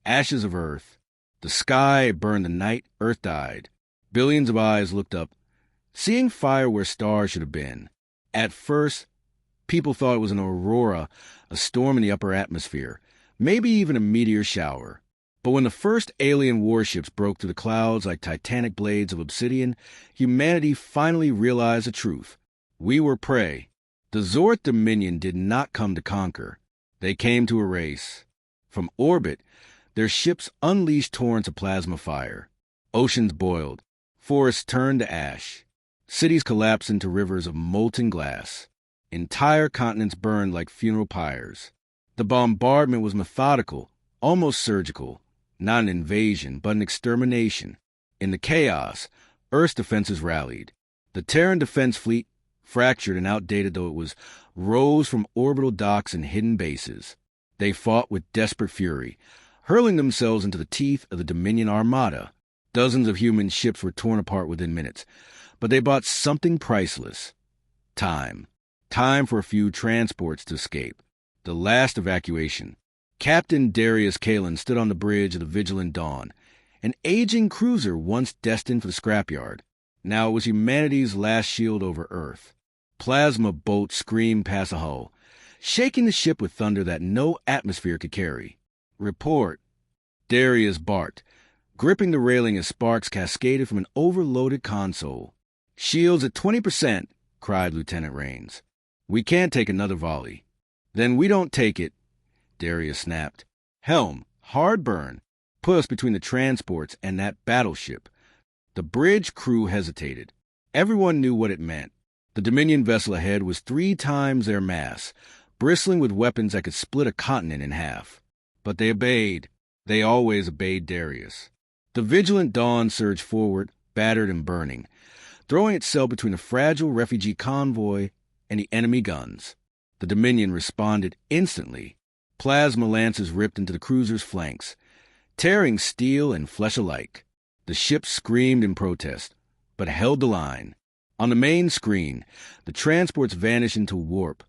Ashes of Earth. The sky burned the night Earth died. Billions of eyes looked up, seeing fire where stars should have been. At first, people thought it was an aurora, a storm in the upper atmosphere, maybe even a meteor shower. But when the first alien warships broke through the clouds like titanic blades of obsidian, humanity finally realized the truth. We were prey. The Zorth Dominion did not come to conquer. They came to erase. From orbit, their ships unleashed torrents of plasma fire. Oceans boiled. Forests turned to ash. Cities collapsed into rivers of molten glass. Entire continents burned like funeral pyres. The bombardment was methodical, almost surgical. Not an invasion, but an extermination. In the chaos, Earth's defenses rallied. The Terran Defense Fleet, fractured and outdated though it was, rose from orbital docks and hidden bases. They fought with desperate fury, hurling themselves into the teeth of the Dominion Armada. Dozens of human ships were torn apart within minutes, but they bought something priceless. Time. Time for a few transports to escape. The last evacuation. Captain Darius Kaelen stood on the bridge of the Vigilant Dawn, an aging cruiser once destined for the scrapyard. Now it was humanity's last shield over Earth. Plasma bolts screamed past the hull, shaking the ship with thunder that no atmosphere could carry. Report. Darius barked, gripping the railing as sparks cascaded from an overloaded console. Shields at 20%, cried Lieutenant Rains. We can't take another volley. Then we don't take it, Darius snapped. Helm, hard burn. Put us between the transports and that battleship. The bridge crew hesitated. Everyone knew what it meant. The Dominion vessel ahead was 3 times their mass, bristling with weapons that could split a continent in half. But they obeyed. They always obeyed Darius. The Vigilant Dawn surged forward, battered and burning, throwing itself between a fragile refugee convoy and the enemy guns. The Dominion responded instantly. Plasma lances ripped into the cruiser's flanks, tearing steel and flesh alike. The ship screamed in protest, but held the line. On the main screen, the transports vanished into warp,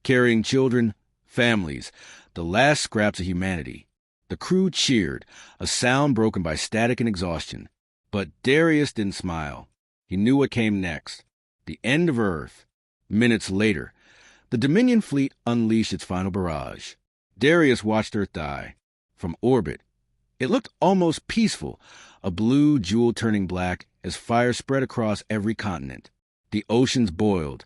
carrying children, families, the last scraps of humanity. The crew cheered, a sound broken by static and exhaustion. But Darius didn't smile. He knew what came next. The end of Earth. Minutes later, the Dominion fleet unleashed its final barrage. Darius watched Earth die. From orbit, it looked almost peaceful, a blue jewel turning black as fire spread across every continent. The oceans boiled,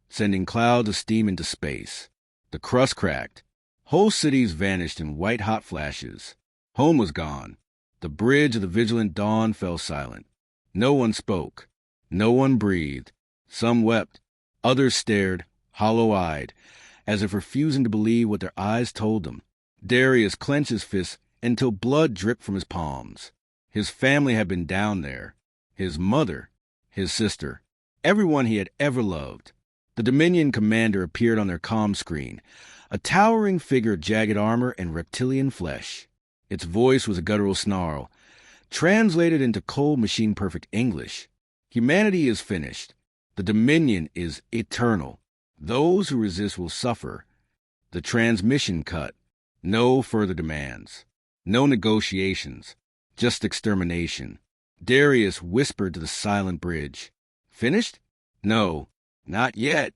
sending clouds of steam into space. The crust cracked. Whole cities vanished in white-hot flashes. Home was gone. The bridge of the Vigilant Dawn fell silent. No one spoke. No one breathed. Some wept. Others stared, hollow-eyed, as if refusing to believe what their eyes told them. Darius clenched his fists until blood dripped from his palms. His family had been down there. His mother, his sister, everyone he had ever loved. The Dominion commander appeared on their comm screen, a towering figure of jagged armor and reptilian flesh. Its voice was a guttural snarl, translated into cold machine-perfect English. Humanity is finished. The Dominion is eternal. Those who resist will suffer. The transmission cut. No further demands. No negotiations. Just extermination. Darius whispered to the silent bridge. Finished? No, not yet.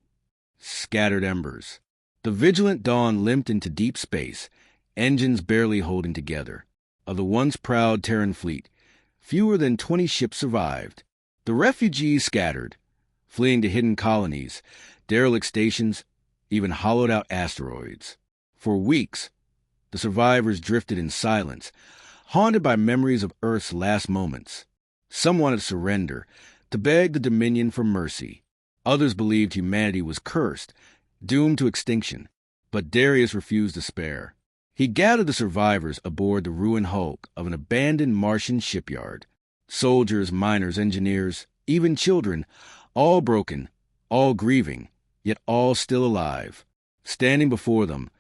Scattered embers. The Vigilant Dawn limped into deep space, engines barely holding together. Of the once proud Terran fleet, fewer than 20 ships survived. The refugees scattered, fleeing to hidden colonies, derelict stations, even hollowed-out asteroids. For weeks, the survivors drifted in silence, haunted by memories of Earth's last moments. Some wanted to surrender, to beg the Dominion for mercy. Others believed humanity was cursed, doomed to extinction. But Darius refused to spare. He gathered the survivors aboard the ruined hulk of an abandoned Martian shipyard. Soldiers, miners, engineers, even children, all broken, all grieving, yet all still alive. Standing before them,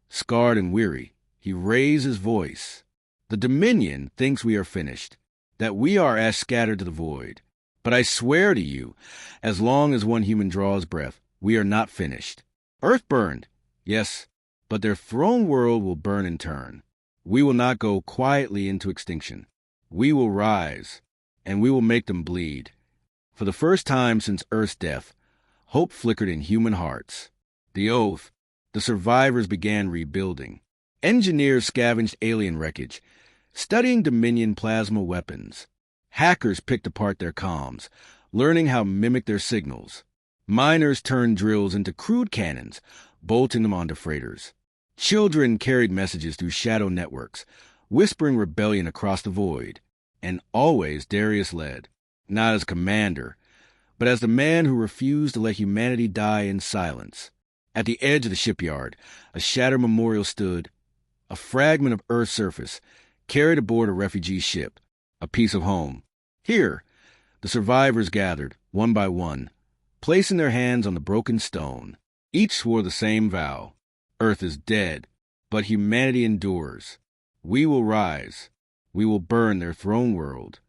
scarred and weary, he raised his voice. The Dominion thinks we are finished, that we are as scattered to the void. But I swear to you, as long as one human draws breath, we are not finished. Earth burned, yes, but their throne world will burn in turn. We will not go quietly into extinction. We will rise, and we will make them bleed. For the first time since Earth's death, hope flickered in human hearts. The oath, the survivors began rebuilding. Engineers scavenged alien wreckage, studying Dominion plasma weapons. Hackers picked apart their comms, learning how to mimic their signals. Miners turned drills into crude cannons, bolting them onto freighters. Children carried messages through shadow networks, whispering rebellion across the void. And always Darius led, not as commander, but as the man who refused to let humanity die in silence. At the edge of the shipyard, a shattered memorial stood, a fragment of Earth's surface, carried aboard a refugee ship, a piece of home. Here, the survivors gathered, one by one, placing their hands on the broken stone. Each swore the same vow. Earth is dead, but humanity endures. We will rise. We will burn their throne world.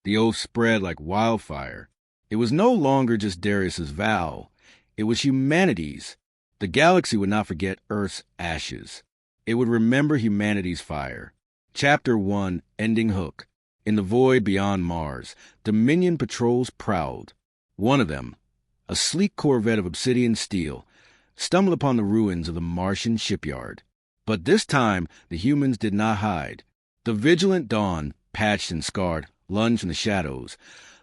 The oath spread like wildfire. It was no longer just Darius's vow. It was humanity's. The galaxy would not forget Earth's ashes. It would remember humanity's fire. Chapter 1, Ending Hook. In the void beyond Mars, Dominion patrols prowled. One of them, a sleek corvette of obsidian steel, stumbled upon the ruins of the Martian shipyard. But this time, the humans did not hide. The vigilant Dawn, patched and scarred, lunged from the shadows,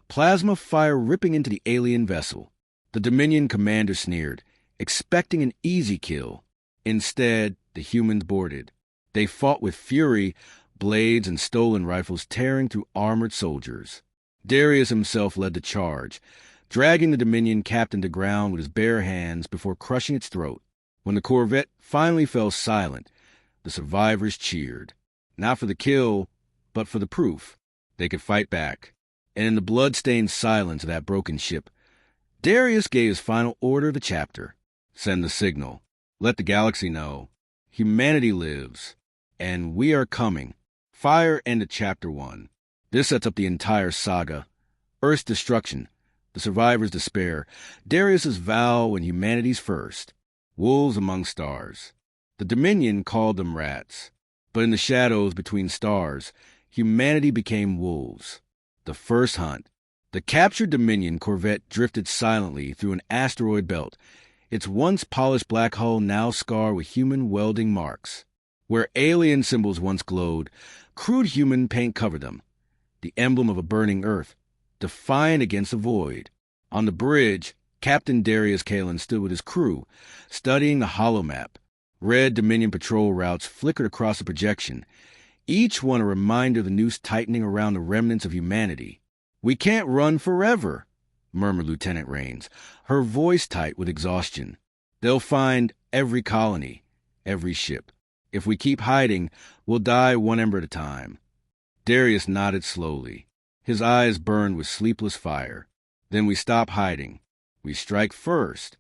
plasma fire ripping into the alien vessel. The Dominion commander sneered, expecting an easy kill. Instead, the humans boarded. They fought with fury, blades and stolen rifles tearing through armored soldiers. Darius himself led the charge, dragging the Dominion captain to ground with his bare hands before crushing its throat. When the corvette finally fell silent, the survivors cheered. Not for the kill, but for the proof. They could fight back. And in the blood-stained silence of that broken ship, Darius gave his final order of the chapter. Send the signal. Let the galaxy know. Humanity lives. And we are coming. Fire ended Chapter 1. This sets up the entire saga. Earth's destruction, the survivors' despair, Darius's vow and humanity's first. Wolves among stars. The Dominion called them rats. But in the shadows between stars, humanity became wolves. The first hunt. The captured Dominion corvette drifted silently through an asteroid belt, its once polished black hull now scarred with human welding marks. Where alien symbols once glowed, crude human paint covered them, the emblem of a burning Earth, defiant against the void. On the bridge, Captain Darius Kaelen stood with his crew, studying the holomap. Red Dominion patrol routes flickered across the projection, each one a reminder of the noose tightening around the remnants of humanity. "We can't run forever," murmured Lieutenant Raines, her voice tight with exhaustion. "They'll find every colony, every ship. If we keep hiding, we'll die one ember at a time." Darius nodded slowly. His eyes burned with sleepless fire. "Then we stop hiding. We strike first."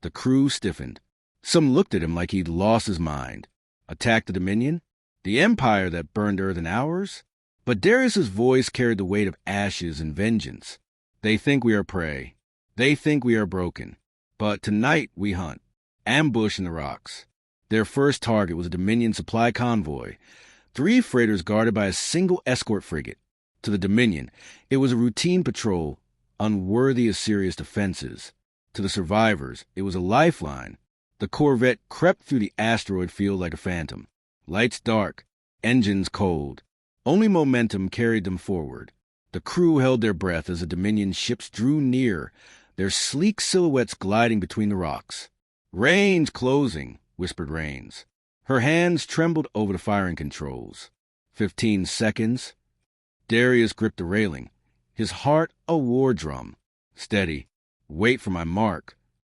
The crew stiffened. Some looked at him like he'd lost his mind. Attack the Dominion? The empire that burned Earth in hours? But Darius's voice carried the weight of ashes and vengeance. "They think we are prey. They think we are broken. But tonight we hunt. Ambush in the rocks." Their first target was a Dominion supply convoy, 3 freighters guarded by a single escort frigate. To the Dominion, it was a routine patrol, unworthy of serious defenses. To the survivors, it was a lifeline. The corvette crept through the asteroid field like a phantom. Lights dark, engines cold. Only momentum carried them forward. The crew held their breath as the Dominion ships drew near, their sleek silhouettes gliding between the rocks. "Range closing," whispered Raines. Her hands trembled over the firing controls. 15 seconds. Darius gripped the railing, his heart a war drum. "Steady. Wait for my mark."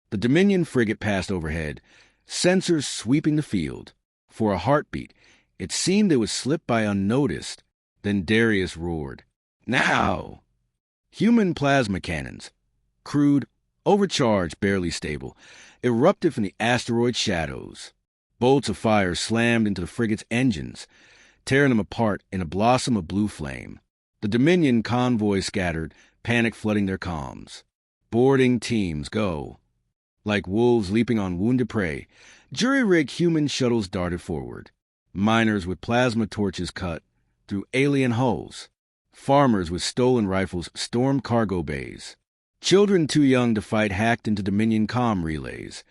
The Dominion frigate passed overhead, sensors sweeping the field. For a heartbeat, it seemed they would slip by unnoticed. Then Darius roared. "Now!" Human plasma cannons, crude, overcharged, barely stable, erupted from the asteroid shadows. Bolts of fire slammed into the frigate's engines, tearing them apart in a blossom of blue flame. The Dominion convoy scattered, panic flooding their comms. Boarding teams go. Like wolves leaping on wounded prey, jury-rigged human shuttles darted forward. Miners with plasma torches cut through alien hulls. Farmers with stolen rifles stormed cargo bays. Children too young to fight hacked into Dominion comm relays,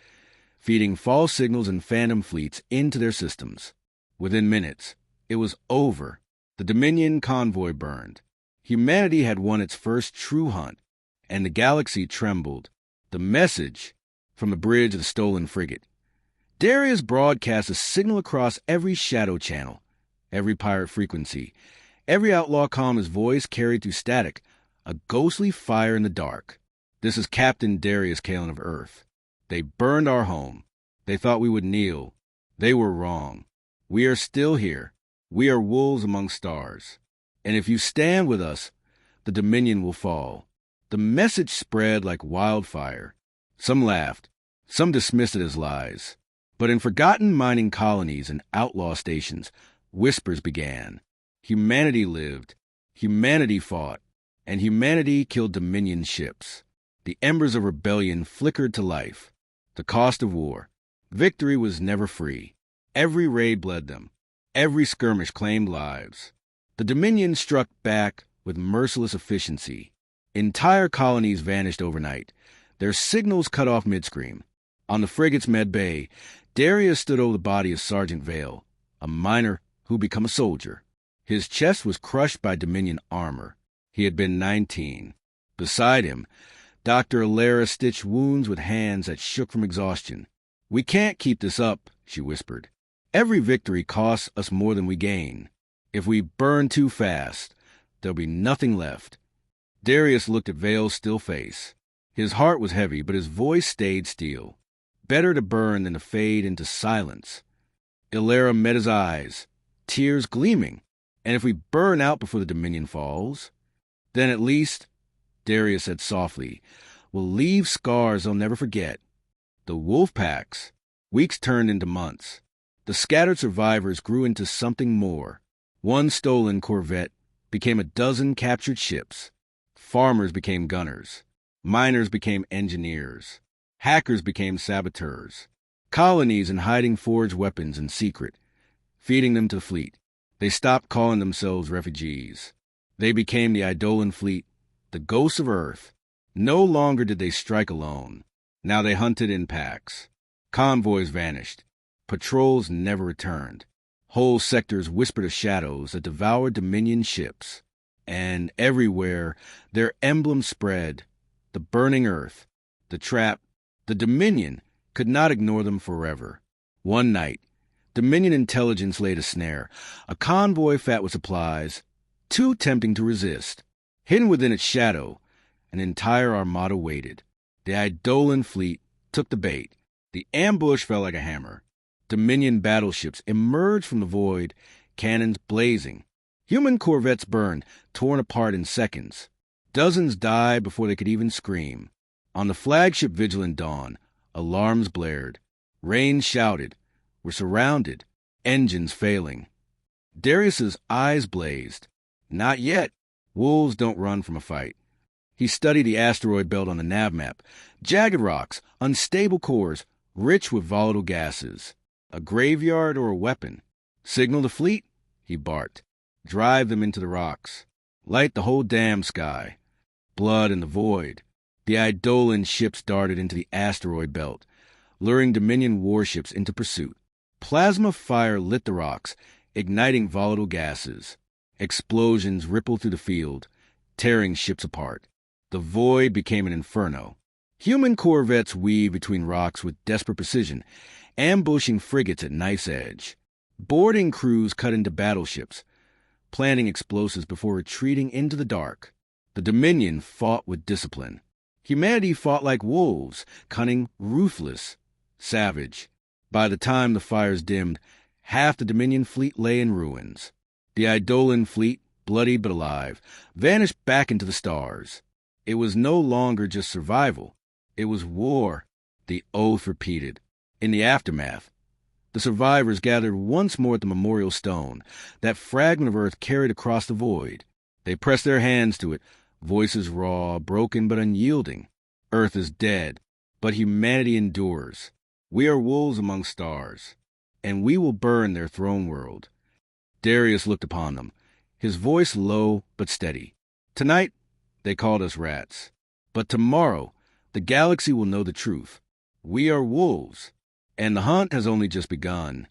feeding false signals and phantom fleets into their systems. Within minutes, it was over. The Dominion convoy burned. Humanity had won its first true hunt, and the galaxy trembled. The message from the bridge of the stolen frigate. Darius broadcast a signal across every shadow channel, every pirate frequency. Every outlaw commer's voice carried through static, a ghostly fire in the dark. This is Captain Darius Kaelen of Earth. They burned our home. They thought we would kneel. They were wrong. We are still here. We are wolves among stars. And if you stand with us, the Dominion will fall. The message spread like wildfire. Some laughed. Some dismissed it as lies. But in forgotten mining colonies and outlaw stations, whispers began. Humanity lived. Humanity fought. And humanity killed Dominion ships. The embers of rebellion flickered to life. The cost of war. Victory was never free. Every raid bled them. Every skirmish claimed lives. The Dominion struck back with merciless efficiency. Entire colonies vanished overnight, their signals cut off midscream. On the frigate's med bay, Darius stood over the body of Sergeant Vale, a miner who'd become a soldier. His chest was crushed by Dominion armor. He had been 19. Beside him, Dr. Alara stitched wounds with hands that shook from exhaustion. "We can't keep this up," she whispered. "Every victory costs us more than we gain. If we burn too fast, there'll be nothing left." Darius looked at Vale's still face. His heart was heavy, but his voice stayed steel. Better to burn than to fade into silence. Alara met his eyes, tears gleaming. "And if we burn out before the Dominion falls, then at least," Darius said softly, "we'll leave scars they'll never forget." The wolf packs. Weeks turned into months. The scattered survivors grew into something more. One stolen corvette became a dozen captured ships. Farmers became gunners. Miners became engineers. Hackers became saboteurs. Colonies in hiding forged weapons in secret, feeding them to the fleet. They stopped calling themselves refugees. They became the Eidolon fleet, the ghosts of Earth. No longer did they strike alone. Now they hunted in packs. Convoys vanished. Patrols never returned. Whole sectors whispered of shadows that devoured Dominion ships. And everywhere, their emblem spread. The burning Earth, the trap, the Dominion could not ignore them forever. One night, Dominion intelligence laid a snare, a convoy fat with supplies, too tempting to resist. Hidden within its shadow, an entire armada waited. The Eidolon fleet took the bait. The ambush fell like a hammer. Dominion battleships emerged from the void, cannons blazing. Human corvettes burned, torn apart in seconds. Dozens died before they could even scream. On the flagship Vigilant Dawn, alarms blared. Rain shouted. "We're surrounded." Engines failing. Darius's eyes blazed. Not yet. Wolves don't run from a fight. He studied the asteroid belt on the nav map. Jagged rocks, unstable cores, rich with volatile gases. A graveyard or a weapon? "Signal the fleet," he barked. "Drive them into the rocks. Light the whole damn sky." Blood in the void. The Eidolon ships darted into the asteroid belt, luring Dominion warships into pursuit. Plasma fire lit the rocks, igniting volatile gases. Explosions rippled through the field, tearing ships apart. The void became an inferno. Human corvettes weaved between rocks with desperate precision, ambushing frigates at knife's edge. Boarding crews cut into battleships, planting explosives before retreating into the dark. The Dominion fought with discipline. Humanity fought like wolves, cunning, ruthless, savage. By the time the fires dimmed, half the Dominion fleet lay in ruins. The Eidolon fleet, bloody but alive, vanished back into the stars. It was no longer just survival. It was war, the oath repeated. In the aftermath, the survivors gathered once more at the memorial stone, that fragment of Earth carried across the void. They pressed their hands to it, voices raw, broken but unyielding. Earth is dead, but humanity endures. We are wolves among stars. and we will burn their throne world." Darius looked upon them, his voice low but steady. "Tonight, they called us rats. But tomorrow, the galaxy will know the truth. We are wolves, and the hunt has only just begun."